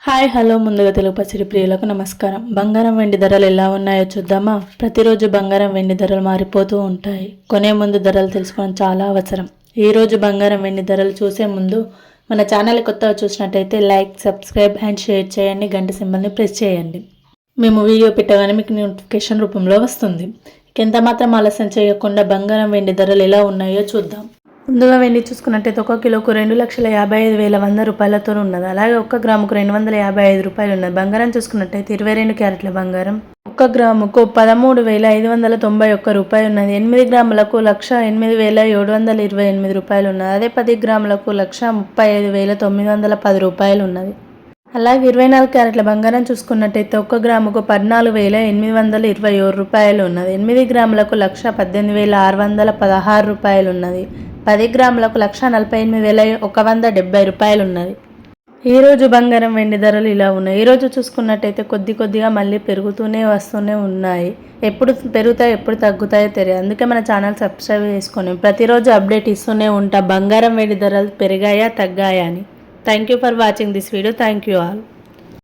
Hi hello ముందుగా తెలుగు పసిడి ప్రియులకు నమస్కారం. బంగారం వెండి ధరలు ఎలా ఉన్నాయో చూద్దామా. ప్రతిరోజు బంగారం వెండి ధరలు మారిపోతూ ఉంటాయి. కొనే ముందు ధరలు తెలుసుకోవడం చాలా అవసరం. ఈ రోజు బంగారం వెండి ధరలు చూసే ముందు మన ఛానల్ కొత్తగా చూసినట్టయితే లైక్, సబ్స్క్రైబ్ అండ్ షేర్ చేయండి. గంట సింబల్ని ప్రెస్ చేయండి. మేము వీడియో పెట్టగానే మీకు నోటిఫికేషన్ రూపంలో వస్తుంది. ఎంత మాత్రం ఆలస్యం చేయకుండా బంగారం వెండి ధరలు ఎలా ఉన్నాయో చూద్దాం. ముందుగా వెండి చూసుకున్నట్టయితే 1 కిలోకు 2,55,100 రూపాయలతో ఉన్నది. అలాగే 1 గ్రాముకు 255 రూపాయలు ఉన్నది. బంగారం చూసుకున్నట్టయితే 22 క్యారెట్ల బంగారం 1 గ్రాముకు 13,591 రూపాయలు ఉన్నది. 8 గ్రాములకు 1,08,728 రూపాయలు ఉన్నది. అదే 10 గ్రాములకు 1,35,910 రూపాయలు ఉన్నది. అలాగే 24 క్యారెట్ల బంగారం చూసుకున్నట్టయితే 1 గ్రాముకు 14,821 రూపాయలు ఉన్నది. 8 గ్రాములకు 18,616 రూపాయలు ఉన్నది. 10 గ్రాములకు 148,170 రూపాయలు ఉన్నది. ఈరోజు బంగారం వెండి ధరలు ఇలా ఉన్నాయి. ఈరోజు చూసుకున్నట్టయితే కొద్దిగా మళ్ళీ వస్తూనే ఉన్నాయి. ఎప్పుడు పెరుగుతాయో ఎప్పుడు తగ్గుతాయో తెలియదు. అందుకే మన ఛానల్ సబ్స్క్రైబ్ చేసుకొని ప్రతిరోజు అప్డేట్ ఇస్తూనే ఉంటా బంగారం వెండి ధరలు పెరిగాయా తగ్గాయా అని. Thank you for watching this video. Thank you all.